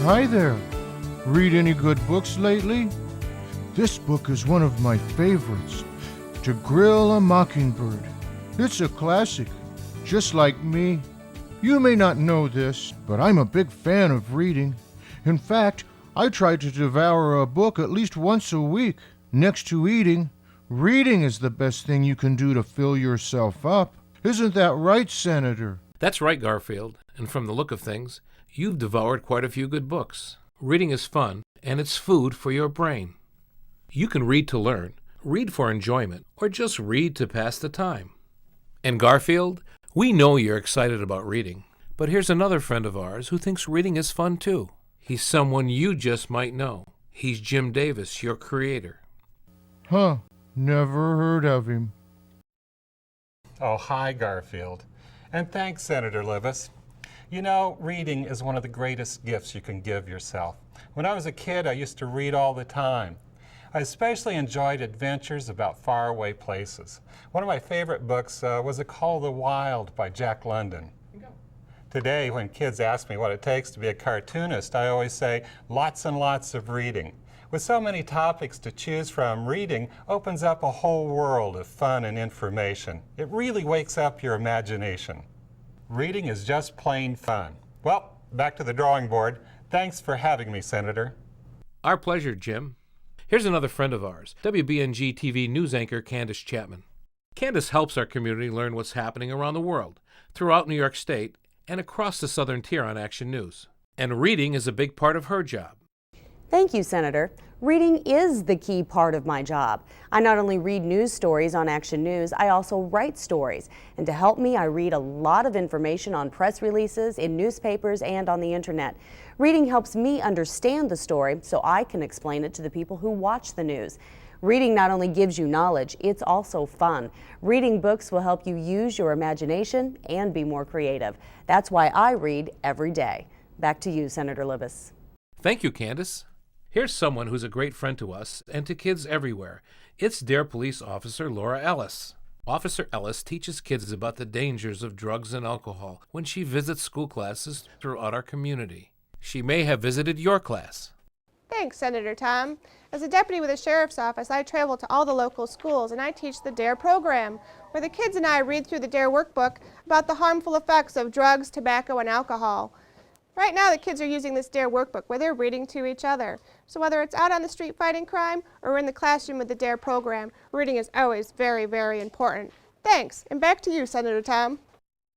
Hi there. Read any good books lately? This book is one of my favorites. To Grill a Mockingbird. It's a classic, just like me. You may not know this, but I'm a big fan of reading. In fact, I try to devour a book at least once a week. Next to eating, reading is the best thing you can do to fill yourself up. Isn't that right, Senator? That's right, Garfield. And from the look of things, you've devoured quite a few good books. Reading is fun, and it's food for your brain. You can read to learn, read for enjoyment, or just read to pass the time. And Garfield, we know you're excited about reading, but here's another friend of ours who thinks reading is fun too. He's someone you just might know. He's Jim Davis, your creator. Huh, never heard of him. Oh, hi, Garfield. And thanks, Senator Libous. You know, reading is one of the greatest gifts you can give yourself. When I was a kid, I used to read all the time. I especially enjoyed adventures about faraway places. One of my favorite books was A Call of the Wild by Jack London. Today, when kids ask me what it takes to be a cartoonist, I always say lots and lots of reading. With so many topics to choose from, reading opens up a whole world of fun and information. It really wakes up your imagination. Reading is just plain fun. Well, back to the drawing board. Thanks for having me, Senator. Our pleasure, Jim. Here's another friend of ours, WBNG TV news anchor Candace Chapman. Candace helps our community learn what's happening around the world, throughout New York State, and across the southern tier on Action News. And reading is a big part of her job. Thank you, Senator. Reading is the key part of my job. I not only read news stories on Action News, I also write stories. And to help me, I read a lot of information on press releases, in newspapers, and on the internet. Reading helps me understand the story so I can explain it to the people who watch the news. Reading not only gives you knowledge, it's also fun. Reading books will help you use your imagination and be more creative. That's why I read every day. Back to you, Senator Libous. Thank you, Candace. Here's someone who's a great friend to us and to kids everywhere. It's Dare Police Officer Laura Ellis. Officer Ellis teaches kids about the dangers of drugs and alcohol when she visits school classes throughout our community. She may have visited your class. Thanks, Senator Tom. As a deputy with the Sheriff's Office, I travel to all the local schools and I teach the DARE program, where the kids and I read through the DARE workbook about the harmful effects of drugs, tobacco, and alcohol. Right now, the kids are using this DARE workbook where they're reading to each other. So whether it's out on the street fighting crime or in the classroom with the DARE program, reading is always very, very important. Thanks, and back to you, Senator Tom.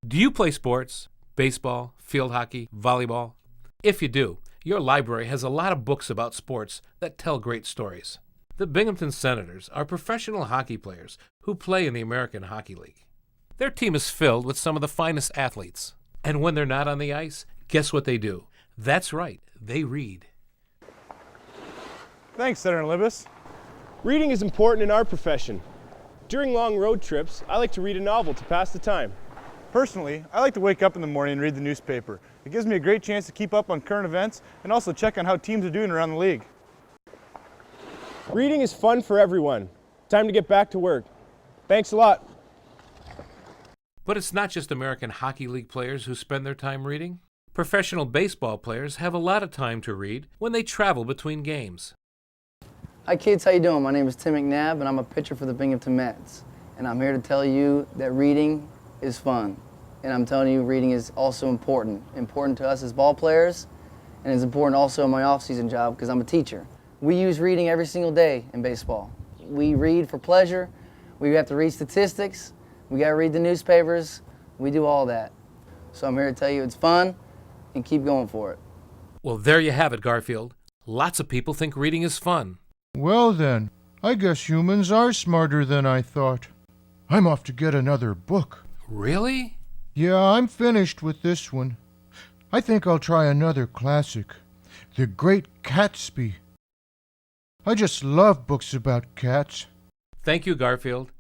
Do you play sports? Baseball, field hockey, volleyball? If you do, your library has a lot of books about sports that tell great stories. The Binghamton Senators are professional hockey players who play in the American Hockey League. Their team is filled with some of the finest athletes. And when they're not on the ice, guess what they do? That's right, they read. Thanks, Senator Libous. Reading is important in our profession. During long road trips, I like to read a novel to pass the time. Personally, I like to wake up in the morning and read the newspaper. It gives me a great chance to keep up on current events and also check on how teams are doing around the league. Reading is fun for everyone. Time to get back to work. Thanks a lot. But it's not just American Hockey League players who spend their time reading. Professional baseball players have a lot of time to read when they travel between games. Hi kids, how you doing? My name is Tim McNabb and I'm a pitcher for the Binghamton Mets. And I'm here to tell you that reading is fun. And I'm telling you, reading is also important. Important to us as ball players, and it's important also in my off-season job because I'm a teacher. We use reading every single day in baseball. We read for pleasure, we have to read statistics, we gotta read the newspapers, we do all that. So I'm here to tell you it's fun, and keep going for it. Well, there you have it, Garfield. Lots of people think reading is fun. Well then, I guess humans are smarter than I thought. I'm off to get another book. Really? Yeah, I'm finished with this one. I think I'll try another classic, The Great Gatsby. I just love books about cats. Thank you, Garfield.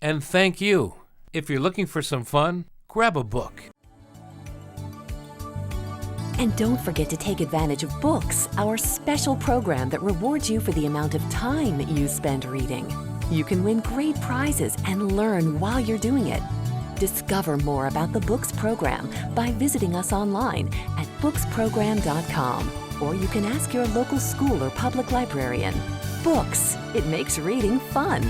And thank you. If you're looking for some fun, grab a book. And don't forget to take advantage of Books, our special program that rewards you for the amount of time you spend reading. You can win great prizes and learn while you're doing it. Discover more about the Books program by visiting us online at booksprogram.com. or you can ask your local school or public librarian. Books, it makes reading fun.